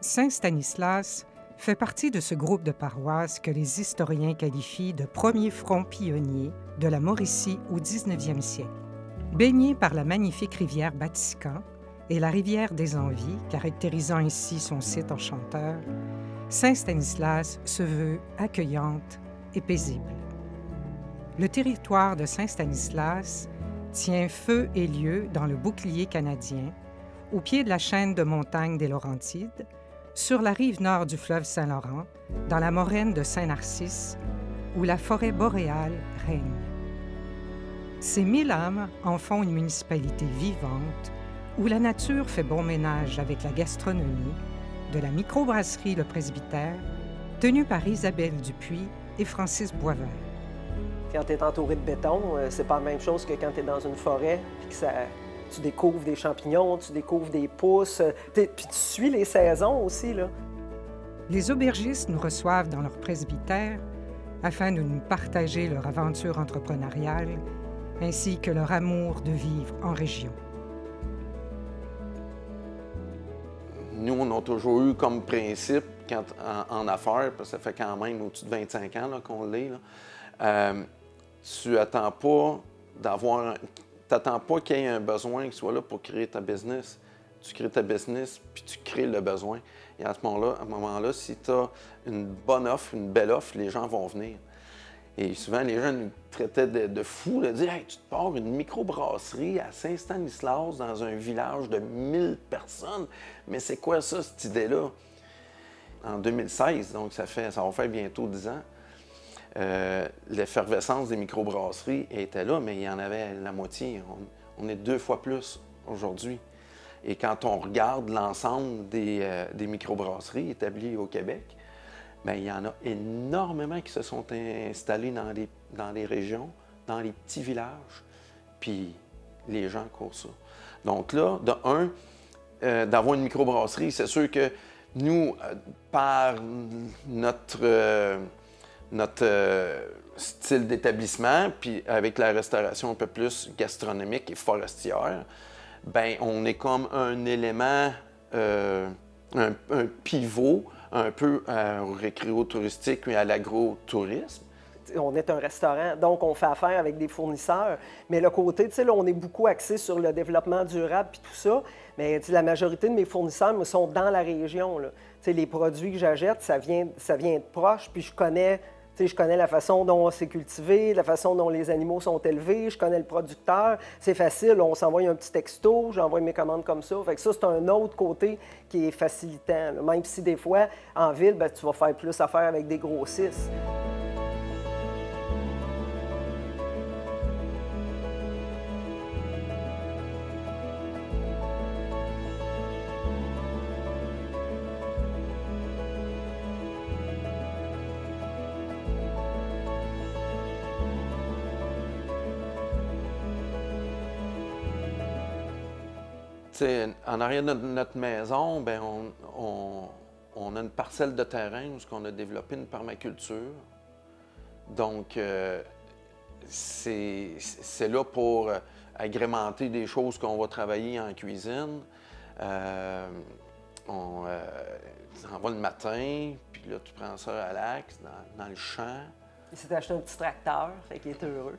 Saint-Stanislas fait partie de ce groupe de paroisses que les historiens qualifient de premier front pionnier de la Mauricie au 19e siècle. Baigné par la magnifique rivière Batiscan et la rivière des Envies, caractérisant ainsi son site enchanteur, Saint-Stanislas se veut accueillante et paisible. Le territoire de Saint-Stanislas tient feu et lieu dans le bouclier canadien, au pied de la chaîne de montagnes des Laurentides, sur la rive nord du fleuve Saint-Laurent, dans la moraine de Saint-Narcisse, où la forêt boréale règne. Ces 1000 âmes en font une municipalité vivante, où la nature fait bon ménage avec la gastronomie, de la microbrasserie Le Presbytère, tenue par Isabelle Dupuis et Francis Boisvert. Quand tu es entouré de béton, c'est pas la même chose que quand tu es dans une forêt, puis que tu découvres des champignons, tu découvres des pousses, puis tu suis les saisons aussi, là. Les aubergistes nous reçoivent dans leur presbytère afin de nous partager leur aventure entrepreneuriale ainsi que leur amour de vivre en région. Nous, on a toujours eu comme principe, en affaires, parce que ça fait quand même au-dessus de 25 ans là, qu'on l'est, là, tu n'attends pas qu'il y ait un besoin qui soit là pour créer ta business. Tu crées ta business, puis tu crées le besoin. Et à ce moment-là, si tu as une bonne offre, une belle offre, les gens vont venir. Et souvent, les gens nous traitaient de fous, de dire « Hey, tu te pars une microbrasserie à Saint-Stanislas dans un village de 1000 personnes. Mais c'est quoi ça, cette idée-là? » En 2016, donc ça va faire bientôt 10 ans, l'effervescence des microbrasseries était là, mais il y en avait la moitié. On est 2 fois plus aujourd'hui. Et quand on regarde l'ensemble des microbrasseries établies au Québec, bien, il y en a énormément qui se sont installés dans les régions, dans les petits villages, puis les gens courent ça. Donc là, d'avoir une microbrasserie, c'est sûr que nous, par notre style d'établissement, puis avec la restauration un peu plus gastronomique et forestière, bien, on est comme un élément, un pivot un peu au récréo-touristique et à l'agro-tourisme. On est un restaurant, donc on fait affaire avec des fournisseurs. Mais le côté, tu sais, là, on est beaucoup axé sur le développement durable puis tout ça. Mais la majorité de mes fournisseurs me sont dans la région, là. Tu sais, les produits que j'achète, ça vient de proche, puis je connais la façon dont c'est cultivé, la façon dont les animaux sont élevés, je connais le producteur. C'est facile, on s'envoie un petit texto, j'envoie mes commandes comme ça. Fait que ça, c'est un autre côté qui est facilitant, là. Même si des fois, en ville, bien, tu vas faire plus affaire avec des grossistes. T'sais, en arrière de notre maison, bien, on a une parcelle de terrain où on a développé une permaculture. Donc, c'est là pour agrémenter des choses qu'on va travailler en cuisine. Tu t'en vas le matin, puis là, tu prends ça à l'axe, dans le champ. Il s'est acheté un petit tracteur, fait qu'il est heureux.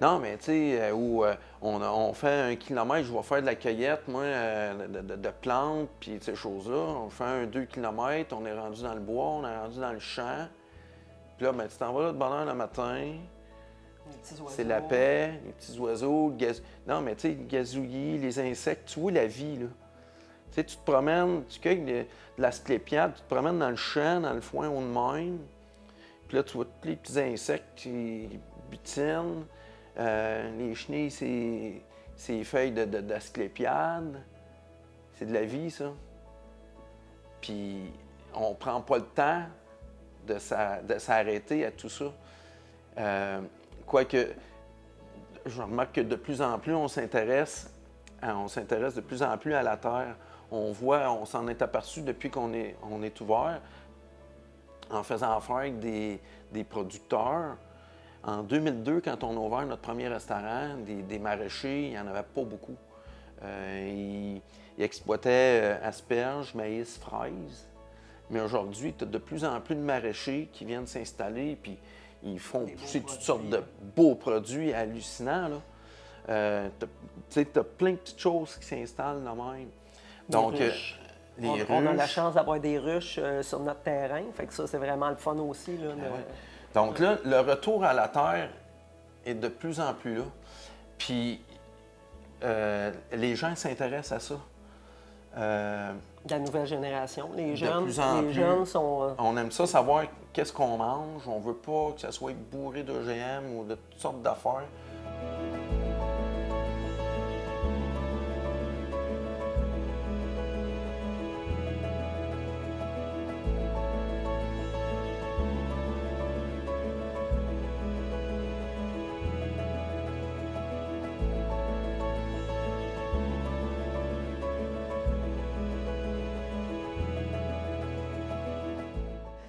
Non, mais tu sais, où on fait 1 kilomètre, je vais faire de la cueillette, moi, de plantes, puis ces choses-là. On fait 2 kilomètres, on est rendu dans le bois, on est rendu dans le champ. Puis là, ben, tu t'en vas là de bonne heure le matin. C'est la paix, les petits oiseaux, non, mais tu sais, le gazouillis, les insectes, tu vois la vie, là. Tu sais, tu te promènes, tu cueilles de l'asclépiade, tu te promènes dans le champ, dans le foin haut de même. Puis là, tu vois tous les petits insectes qui butinent. Les chenilles, c'est feuilles d'asclépiade. C'est de la vie, ça. Puis on prend pas le temps de s'arrêter à tout ça. Quoique, je remarque que de plus en plus, on s'intéresse de plus en plus à la terre. On s'en est aperçu depuis qu'on est ouvert, en faisant affaire avec des producteurs. En 2002, quand on a ouvert notre premier restaurant, des maraîchers, il n'y en avait pas beaucoup. Ils exploitaient asperges, maïs, fraises. Mais aujourd'hui, tu as de plus en plus de maraîchers qui viennent s'installer, puis ils font pousser toutes sortes de beaux produits hallucinants, là. Tu as plein de petites choses qui s'installent là même. Donc, on a la chance d'avoir des ruches sur notre terrain, fait que ça, c'est vraiment le fun aussi. Là, Donc là, le retour à la terre est de plus en plus là. Puis, les gens s'intéressent à ça. La nouvelle génération, les jeunes sont... On aime ça savoir qu'est-ce qu'on mange. On veut pas que ça soit bourré d'OGM ou de toutes sortes d'affaires.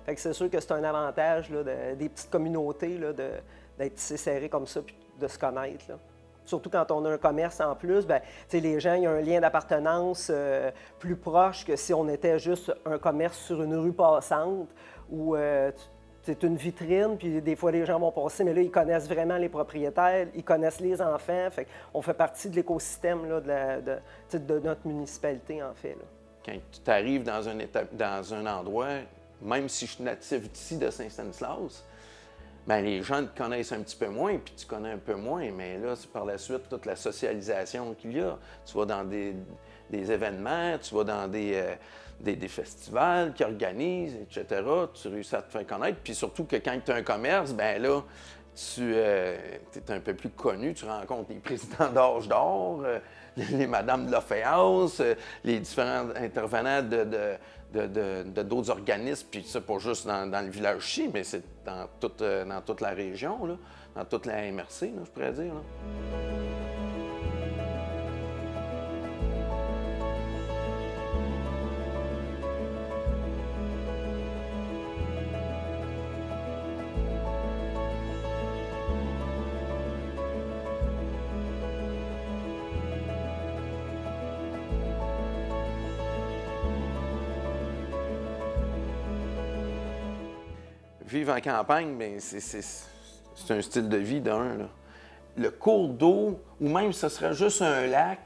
Fait que c'est sûr que c'est un avantage là, des petites communautés là, d'être tissé serré comme ça puis de se connaître. Là. Surtout quand on a un commerce en plus, bien, les gens, il y a un lien d'appartenance plus proche que si on était juste un commerce sur une rue passante où c'est une vitrine, puis des fois les gens vont passer, mais là, ils connaissent vraiment les propriétaires, ils connaissent les enfants. Fait qu'on fait partie de l'écosystème là, de notre municipalité, en fait. Là. Quand tu arrives dans un endroit, même si je suis natif d'ici, de Saint-Stanislas, bien, les gens te connaissent un petit peu moins, puis tu connais un peu moins, mais là, c'est par la suite toute la socialisation qu'il y a. Tu vas dans des événements, tu vas dans des festivals qui organisent, etc. Tu réussis à te faire connaître, puis surtout que quand tu as un commerce, bien là, tu es un peu plus connu, tu rencontres les présidents d'Âge d'Or, les madames de l'Ophéance, les différents intervenants de d'autres organismes, puis c'est pas juste dans le village ici, mais c'est dans toute la région, là, dans toute la MRC, là, je pourrais dire. Là. Vivre en campagne, bien, c'est un style de vie d'un. Là. Le cours d'eau, ou même ce serait juste un lac,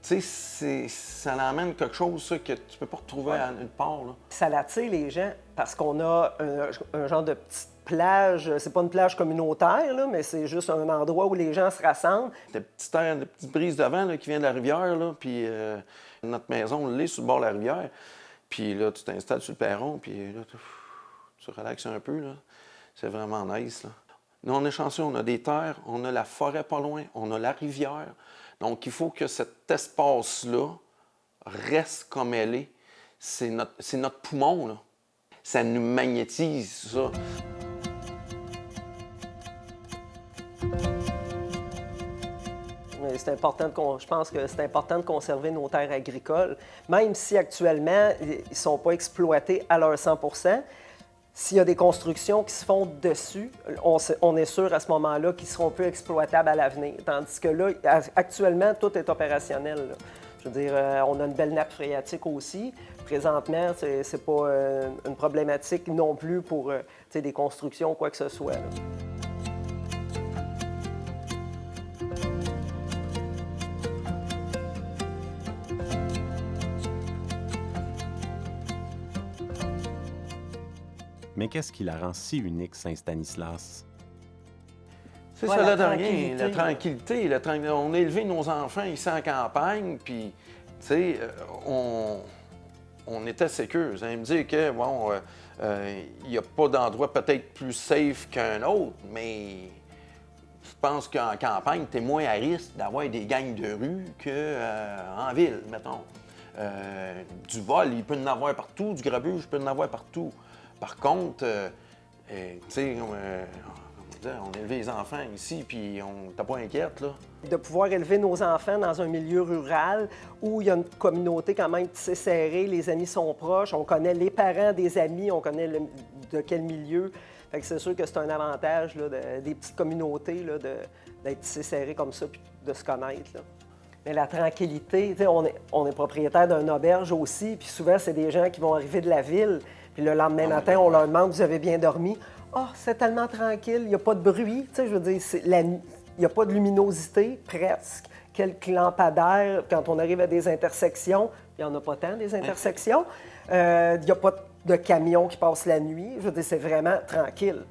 tu sais, ça l'emmène quelque chose ça, que tu ne peux pas retrouver à nulle part. Là. Ça l'attire les gens parce qu'on a un genre de petite plage. C'est pas une plage communautaire, là, mais c'est juste un endroit où les gens se rassemblent. Des petites air, des petites brises de vent là, qui vient de la rivière, là, puis notre maison, on l'est sur le bord de la rivière. Puis là, tu t'installes sur le perron, puis là, tu relaxes un peu, là. C'est vraiment nice, là. Nous, on est chanceux, on a des terres, on a la forêt pas loin, on a la rivière. Donc, il faut que cet espace-là reste comme elle est. C'est notre poumon, là. Ça nous magnétise, ça. Je pense que c'est important de conserver nos terres agricoles, même si actuellement, ils ne sont pas exploités à leur 100 %. S'il y a des constructions qui se font dessus, on est sûr à ce moment-là qu'ils seront peu exploitables à l'avenir. Tandis que là, actuellement, tout est opérationnel. Là. Je veux dire, on a une belle nappe phréatique aussi. Présentement, c'est pas une problématique non plus pour des constructions ou quoi que ce soit. Là. Mais qu'est-ce qui la rend si unique, Saint-Stanislas? C'est ça, là, de rien. La tranquillité. On a élevé nos enfants ici en campagne, puis, tu sais, on était sécures. Vous allez me dire que, bon, il n'y a pas d'endroit peut-être plus safe qu'un autre, mais je pense qu'en campagne, tu es moins à risque d'avoir des gangs de rue qu'en ville, mettons. Du vol, il peut y en avoir partout. Du grabuge, il peut y en avoir partout. Par contre, tu sais, on a élevé les enfants ici, puis on n'était pas inquiète, là. De pouvoir élever nos enfants dans un milieu rural où il y a une communauté quand même tissée serrée, les amis sont proches, on connaît les parents des amis, on connaît de quel milieu. Fait que c'est sûr que c'est un avantage là, des petites communautés là, d'être tissées serrées comme ça puis de se connaître. Là. Mais la tranquillité, tu sais, on est propriétaire d'une auberge aussi, puis souvent, c'est des gens qui vont arriver de la ville, puis le lendemain matin, on leur demande, vous avez bien dormi? Ah, c'est tellement tranquille, il n'y a pas de bruit, tu sais, je veux dire, il n'y a pas de luminosité, presque. Quelques lampadaires, quand on arrive à des intersections, il n'y en a pas tant, des intersections. Il n'y a pas de camions qui passent la nuit, je veux dire, c'est vraiment tranquille.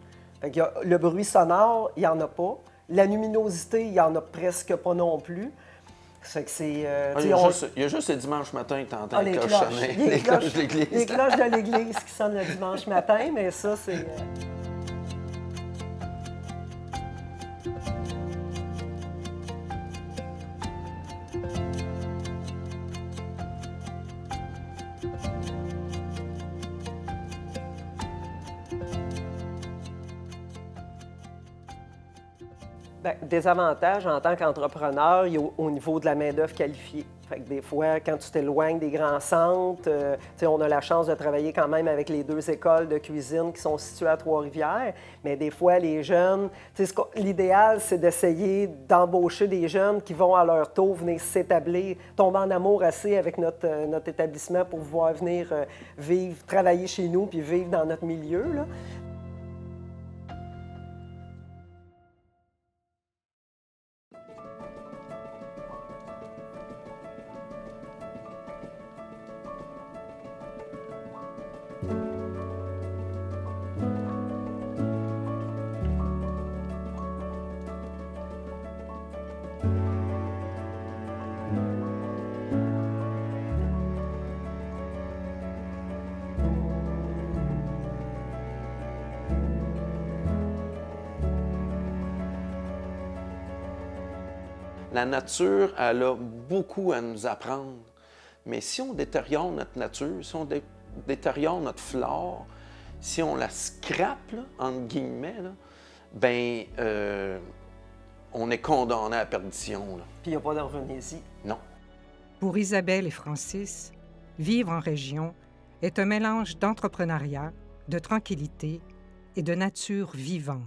Fait qu'il y a le bruit sonore, il n'y en a pas. La luminosité, il n'y en a presque pas non plus. Fait que c'est, Il y a juste les dimanches matins que tu entends les cloches sonner. les cloches de l'église. Les cloches de l'église qui sonnent le dimanche matin, mais ça, c'est... Bien, des avantages en tant qu'entrepreneur, il y a au niveau de la main-d'œuvre qualifiée. Fait que des fois, quand tu t'éloignes des grands centres, on a la chance de travailler quand même avec les 2 écoles de cuisine qui sont situées à Trois-Rivières, mais des fois, les jeunes, l'idéal, c'est d'essayer d'embaucher des jeunes qui vont à leur tour venir s'établir, tomber en amour assez avec notre établissement pour pouvoir venir vivre, travailler chez nous puis vivre dans notre milieu, là. La nature, elle a beaucoup à nous apprendre. Mais si on détériore notre nature, si on détériore notre flore, si on la scrape, là, entre guillemets, là, ben, on est condamné à la perdition. Là. Puis il n'y a pas de revenez-y. Non. Pour Isabelle et Francis, vivre en région est un mélange d'entrepreneuriat, de tranquillité et de nature vivante.